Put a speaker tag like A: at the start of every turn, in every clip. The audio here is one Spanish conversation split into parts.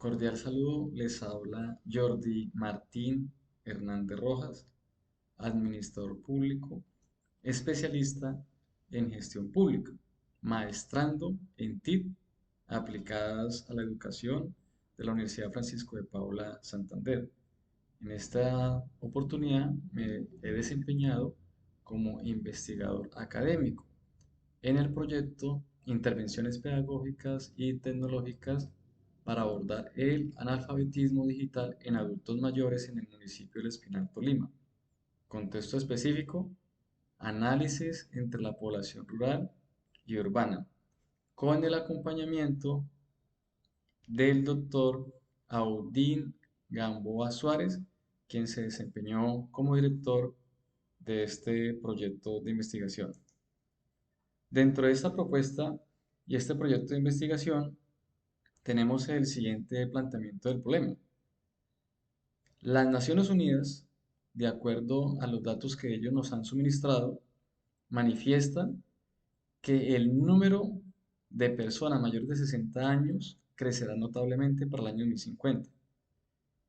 A: Cordial saludo, les habla Jordi Martín Hernández Rojas, administrador público, especialista en gestión pública, maestrando en TIC aplicadas a la educación de la Universidad Francisco de Paula Santander. En esta oportunidad me he desempeñado como investigador académico en el proyecto Intervenciones Pedagógicas y Tecnológicas para abordar el analfabetismo digital en adultos mayores en el municipio de El Espinal, Tolima. Contexto específico: análisis entre la población rural y urbana, con el acompañamiento del doctor Audín Gamboa Suárez, quien se desempeñó como director de este proyecto de investigación. Dentro de esta propuesta y este proyecto de investigación tenemos el siguiente planteamiento del problema. Las Naciones Unidas, de acuerdo a los datos que ellos nos han suministrado, manifiestan que el número de personas mayores de 60 años crecerá notablemente para el año 2050.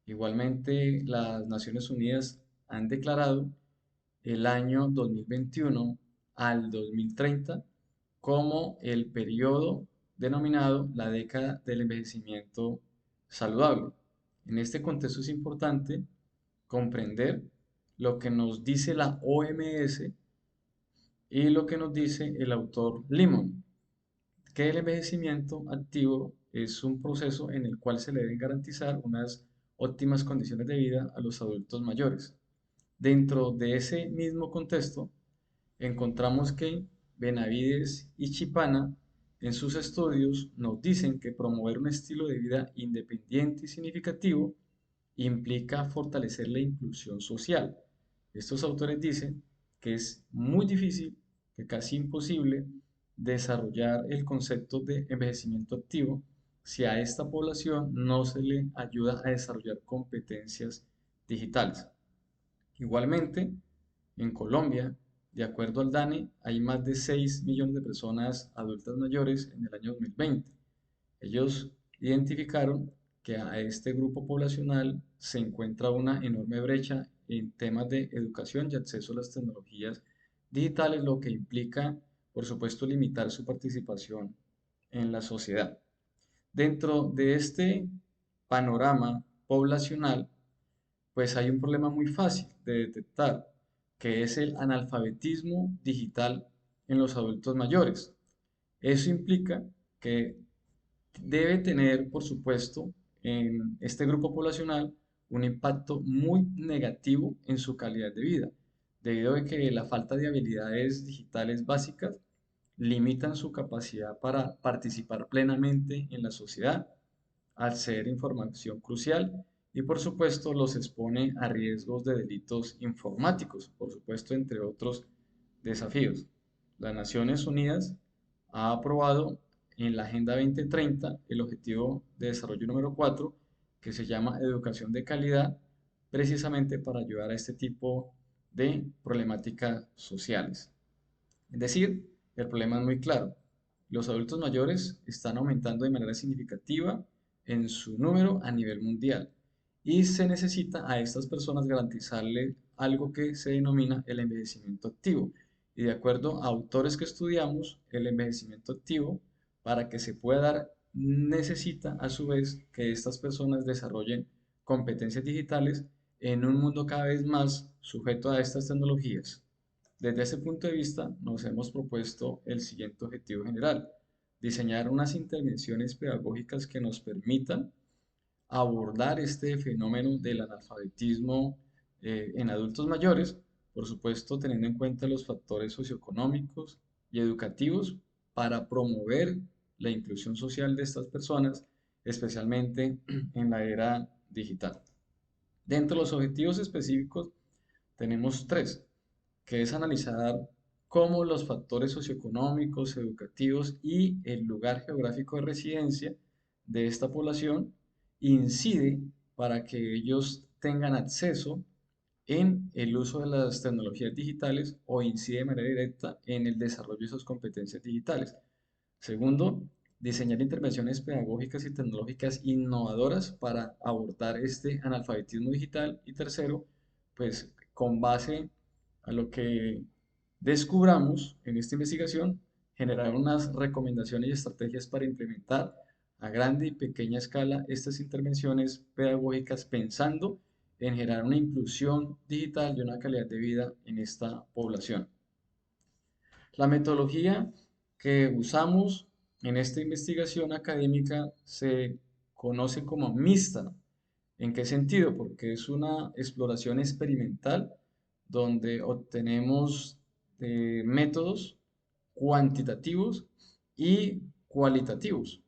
A: Igualmente, las Naciones Unidas han declarado el año 2021 al 2030 como el periodo denominado la década del envejecimiento saludable. En este contexto es importante comprender lo que nos dice la OMS y lo que nos dice el autor Limon, que el envejecimiento activo es un proceso en el cual se le deben garantizar unas óptimas condiciones de vida a los adultos mayores. Dentro de ese mismo contexto, encontramos que Benavides y Chipana en sus estudios nos dicen que promover un estilo de vida independiente y significativo implica fortalecer la inclusión social. Estos autores dicen que es muy difícil, que casi imposible, desarrollar el concepto de envejecimiento activo si a esta población no se le ayuda a desarrollar competencias digitales. Igualmente, en Colombia, de acuerdo al DANE, hay más de 6 millones de personas adultas mayores en el año 2020. Ellos identificaron que a este grupo poblacional se encuentra una enorme brecha en temas de educación y acceso a las tecnologías digitales, lo que implica, por supuesto, limitar su participación en la sociedad. Dentro de este panorama poblacional, pues hay un problema muy fácil de detectar, que es el analfabetismo digital en los adultos mayores. Eso implica que debe tener, por supuesto, en este grupo poblacional un impacto muy negativo en su calidad de vida, debido a que la falta de habilidades digitales básicas limitan su capacidad para participar plenamente en la sociedad, acceder a información crucial y por supuesto los expone a riesgos de delitos informáticos, por supuesto entre otros desafíos. Las Naciones Unidas ha aprobado en la Agenda 2030 el Objetivo de Desarrollo número 4, que se llama Educación de Calidad, precisamente para ayudar a este tipo de problemáticas sociales. Es decir, el problema es muy claro. Los adultos mayores están aumentando de manera significativa en su número a nivel mundial y se necesita a estas personas garantizarle algo que se denomina el envejecimiento activo. Y de acuerdo a autores que estudiamos, el envejecimiento activo, para que se pueda dar, necesita a su vez que estas personas desarrollen competencias digitales en un mundo cada vez más sujeto a estas tecnologías. Desde ese punto de vista, nos hemos propuesto el siguiente objetivo general: diseñar unas intervenciones pedagógicas que nos permitan abordar este fenómeno del analfabetismo en adultos mayores, por supuesto teniendo en cuenta los factores socioeconómicos y educativos para promover la inclusión social de estas personas, especialmente en la era digital. Dentro de los objetivos específicos tenemos tres, que es analizar cómo los factores socioeconómicos, educativos y el lugar geográfico de residencia de esta población incide para que ellos tengan acceso en el uso de las tecnologías digitales o incide de manera directa en el desarrollo de sus competencias digitales. Segundo, diseñar intervenciones pedagógicas y tecnológicas innovadoras para abordar este analfabetismo digital. Y tercero, pues con base a lo que descubramos en esta investigación, generar unas recomendaciones y estrategias para implementar a grande y pequeña escala estas intervenciones pedagógicas pensando en generar una inclusión digital y una calidad de vida en esta población. La metodología que usamos en esta investigación académica se conoce como mixta. ¿En qué sentido? Porque es una exploración experimental donde obtenemos métodos cuantitativos y cualitativos.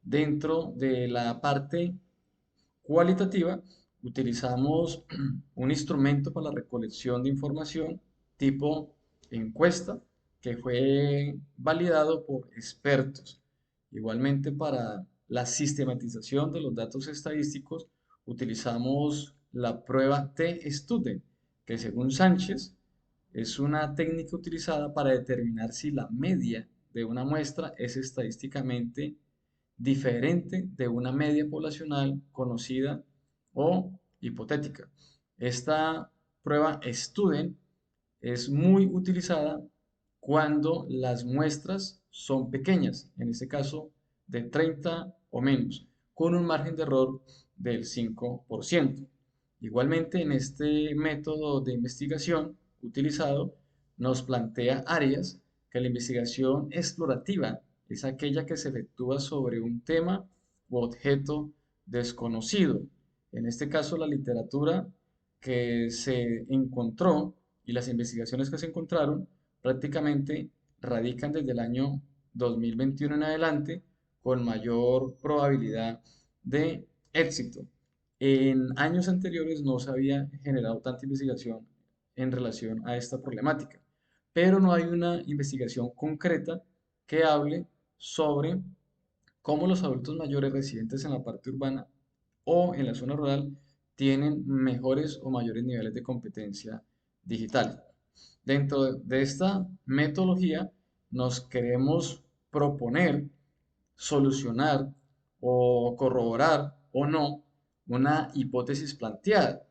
A: Dentro de la parte cualitativa, utilizamos un instrumento para la recolección de información tipo encuesta que fue validado por expertos. Igualmente, para la sistematización de los datos estadísticos, utilizamos la prueba T-Student, que según Sánchez es una técnica utilizada para determinar si la media de una muestra es estadísticamente diferente de una media poblacional conocida o hipotética. Esta prueba Student es muy utilizada cuando las muestras son pequeñas, en este caso de 30 o menos, con un margen de error del 5%. Igualmente, en este método de investigación utilizado, nos plantea áreas que la investigación explorativa es aquella que se efectúa sobre un tema u objeto desconocido. En este caso, la literatura que se encontró y las investigaciones que se encontraron prácticamente radican desde el año 2021 en adelante con mayor probabilidad de éxito. En años anteriores no se había generado tanta investigación en relación a esta problemática, pero no hay una investigación concreta que hable sobre cómo los adultos mayores residentes en la parte urbana o en la zona rural tienen mejores o mayores niveles de competencia digital. Dentro de esta metodología nos queremos proponer solucionar o corroborar o no una hipótesis planteada,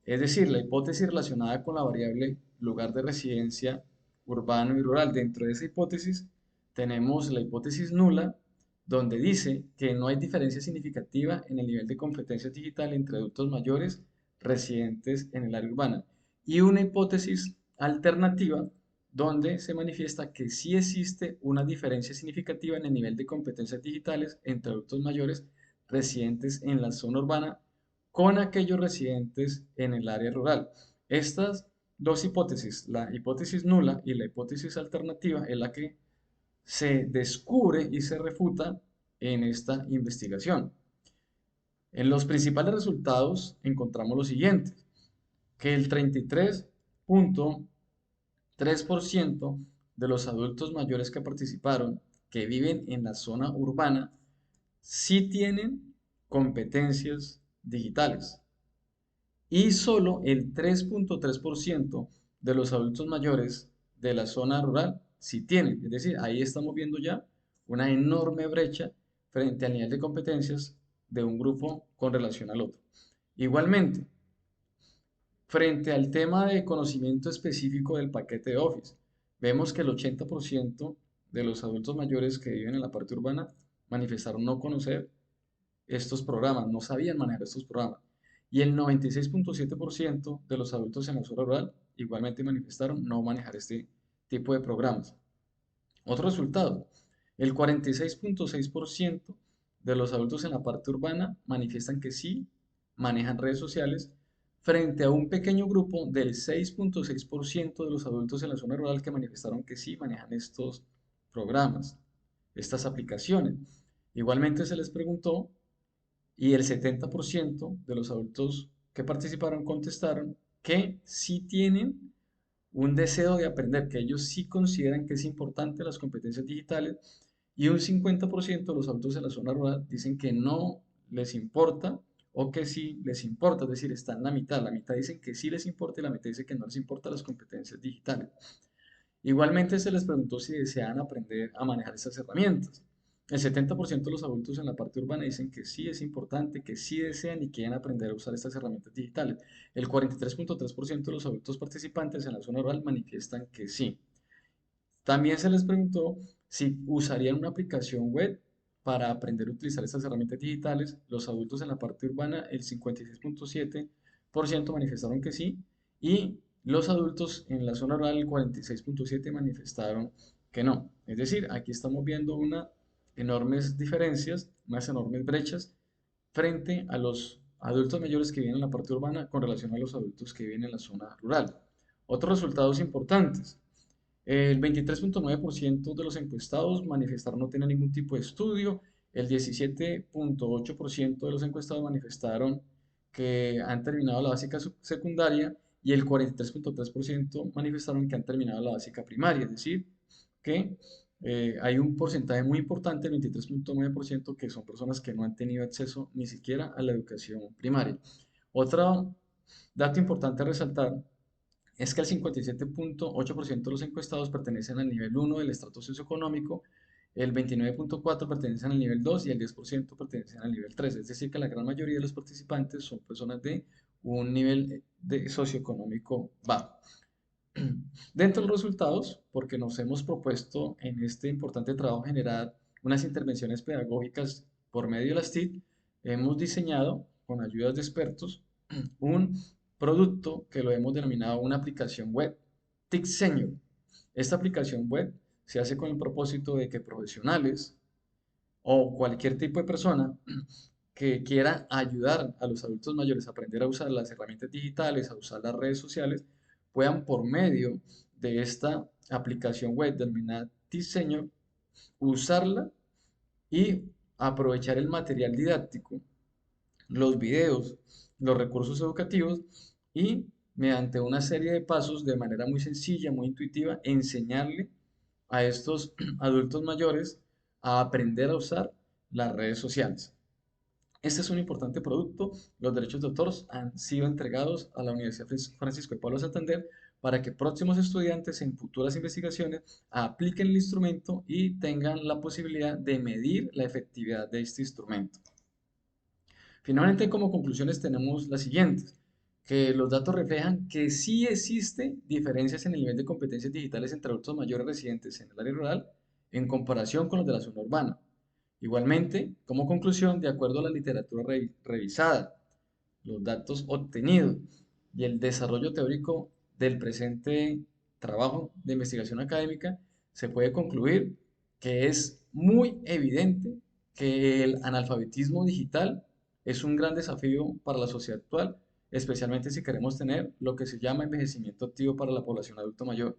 A: es decir, la hipótesis relacionada con la variable lugar de residencia urbano y rural. Dentro de esa hipótesis tenemos la hipótesis nula, donde dice que no hay diferencia significativa en el nivel de competencia digital entre adultos mayores residentes en el área urbana. Y una hipótesis alternativa, donde se manifiesta que sí existe una diferencia significativa en el nivel de competencias digitales entre adultos mayores residentes en la zona urbana con aquellos residentes en el área rural. Estas dos hipótesis, la hipótesis nula y la hipótesis alternativa, es la que se descubre y se refuta en esta investigación. En los principales resultados encontramos lo siguiente, que el 33.3% de los adultos mayores que participaron, que viven en la zona urbana, sí tienen competencias digitales y solo el 3.3% de los adultos mayores de la zona rural sí tienen. Es decir, ahí estamos viendo ya una enorme brecha frente al nivel de competencias de un grupo con relación al otro. Igualmente, frente al tema de conocimiento específico del paquete de Office, vemos que el 80% de los adultos mayores que viven en la parte urbana manifestaron no conocer estos programas, no sabían manejar estos programas. Y el 96.7% de los adultos en la zona rural igualmente manifestaron no manejar este tipo de programas. Otro resultado, el 46.6% de los adultos en la parte urbana manifiestan que sí manejan redes sociales frente a un pequeño grupo del 6.6% de los adultos en la zona rural que manifestaron que sí manejan estos programas, estas aplicaciones. Igualmente se les preguntó y el 70% de los adultos que participaron contestaron que sí tienen un deseo de aprender, que ellos sí consideran que es importante las competencias digitales y un 50% de los adultos en la zona rural dicen que no les importa o que sí les importa, es decir, está en la mitad dicen que sí les importa y la mitad dice que no les importa las competencias digitales. Igualmente se les preguntó si desean aprender a manejar estas herramientas El 70% de los adultos en la parte urbana dicen que sí es importante, que sí desean y quieren aprender a usar estas herramientas digitales. El 43.3% de los adultos participantes en la zona rural manifiestan que sí. También se les preguntó si usarían una aplicación web para aprender a utilizar estas herramientas digitales. Los adultos en la parte urbana, el 56.7% manifestaron que sí, y los adultos en la zona rural, el 46.7% manifestaron que no. Es decir, aquí estamos viendo unas enormes diferencias, unas enormes brechas frente a los adultos mayores que viven en la parte urbana con relación a los adultos que viven en la zona rural. Otros resultados importantes. El 23.9% de los encuestados manifestaron no tener ningún tipo de estudio. El 17.8% de los encuestados manifestaron que han terminado la básica secundaria y el 43.3% manifestaron que han terminado la básica primaria. Es decir, que hay un porcentaje muy importante, el 23.9%, que son personas que no han tenido acceso ni siquiera a la educación primaria. Otro dato importante a resaltar es que el 57.8% de los encuestados pertenecen al nivel 1 del estrato socioeconómico, el 29.4% pertenecen al nivel 2 y el 10% pertenecen al nivel 3. Es decir, que la gran mayoría de los participantes son personas de un nivel de socioeconómico bajo. Dentro de los resultados, porque nos hemos propuesto en este importante trabajo generar unas intervenciones pedagógicas por medio de las TIC, hemos diseñado, con ayudas de expertos, un producto que lo hemos denominado una aplicación web, TIC Senior. Esta aplicación web se hace con el propósito de que profesionales o cualquier tipo de persona que quiera ayudar a los adultos mayores a aprender a usar las herramientas digitales, a usar las redes sociales, puedan por medio de esta aplicación web denominada Diseño, usarla y aprovechar el material didáctico, los videos, los recursos educativos y mediante una serie de pasos de manera muy sencilla, muy intuitiva, enseñarle a estos adultos mayores a aprender a usar las redes sociales. Este es un importante producto. Los derechos de autor han sido entregados a la Universidad Francisco de Pablo Santander para que próximos estudiantes en futuras investigaciones apliquen el instrumento y tengan la posibilidad de medir la efectividad de este instrumento. Finalmente, como conclusiones tenemos las siguientes, que los datos reflejan que sí existen diferencias en el nivel de competencias digitales entre adultos mayores residentes en el área rural en comparación con los de la zona urbana. Igualmente, como conclusión, de acuerdo a la literatura revisada, los datos obtenidos y el desarrollo teórico del presente trabajo de investigación académica, se puede concluir que es muy evidente que el analfabetismo digital es un gran desafío para la sociedad actual, especialmente si queremos tener lo que se llama envejecimiento activo para la población adulta mayor.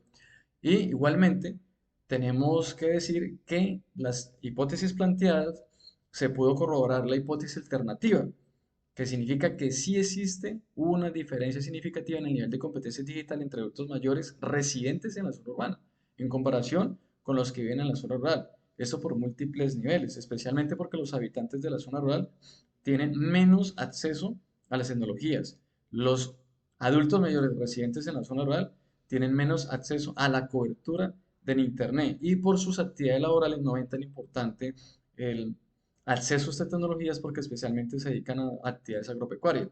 A: Y igualmente, tenemos que decir que las hipótesis planteadas se pudo corroborar la hipótesis alternativa, que significa que sí existe una diferencia significativa en el nivel de competencia digital entre adultos mayores residentes en la zona urbana, en comparación con los que viven en la zona rural. Esto por múltiples niveles, especialmente porque los habitantes de la zona rural tienen menos acceso a las tecnologías. Los adultos mayores residentes en la zona rural tienen menos acceso a la cobertura del Internet y por sus actividades laborales no ven tan importante el acceso a estas tecnologías porque especialmente se dedican a actividades agropecuarias.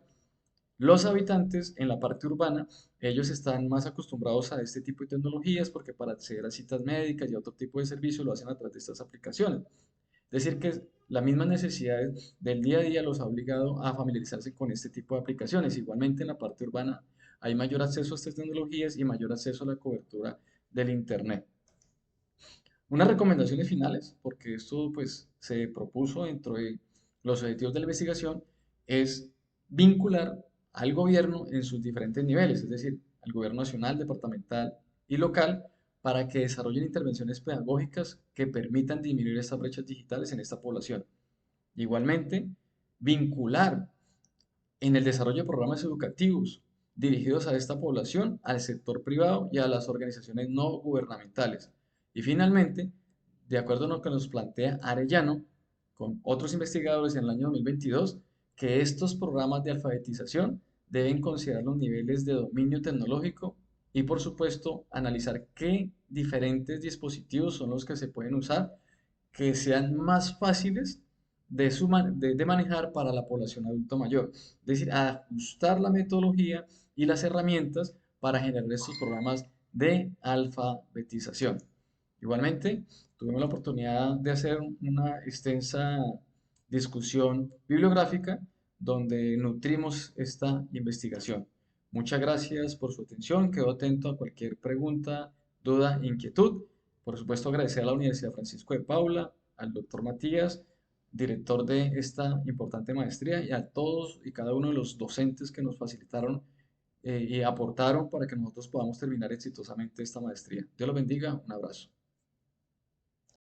A: Los habitantes en la parte urbana, ellos están más acostumbrados a este tipo de tecnologías porque para acceder a citas médicas y a otro tipo de servicios lo hacen a través de estas aplicaciones. Es decir, que las mismas necesidades del día a día los ha obligado a familiarizarse con este tipo de aplicaciones. Igualmente en la parte urbana hay mayor acceso a estas tecnologías y mayor acceso a la cobertura del Internet. Unas recomendaciones finales, porque esto pues se propuso dentro de los objetivos de la investigación, es vincular al gobierno en sus diferentes niveles, es decir, al gobierno nacional, departamental y local, para que desarrollen intervenciones pedagógicas que permitan disminuir estas brechas digitales en esta población. Igualmente, vincular en el desarrollo de programas educativos dirigidos a esta población, al sector privado y a las organizaciones no gubernamentales. Y finalmente, de acuerdo a lo que nos plantea Arellano, con otros investigadores en el año 2022, que estos programas de alfabetización deben considerar los niveles de dominio tecnológico y, por supuesto, analizar qué diferentes dispositivos son los que se pueden usar que sean más fáciles de manejar para la población adulto mayor. Es decir, ajustar la metodología y las herramientas para generar estos programas de alfabetización. Igualmente, tuvimos la oportunidad de hacer una extensa discusión bibliográfica donde nutrimos esta investigación. Muchas gracias por su atención. Quedo atento a cualquier pregunta, duda, inquietud. Por supuesto, agradecer a la Universidad Francisco de Paula, al doctor Matías, director de esta importante maestría, y a todos y cada uno de los docentes que nos facilitaron y aportaron para que nosotros podamos terminar exitosamente esta maestría. Dios los bendiga. Un abrazo.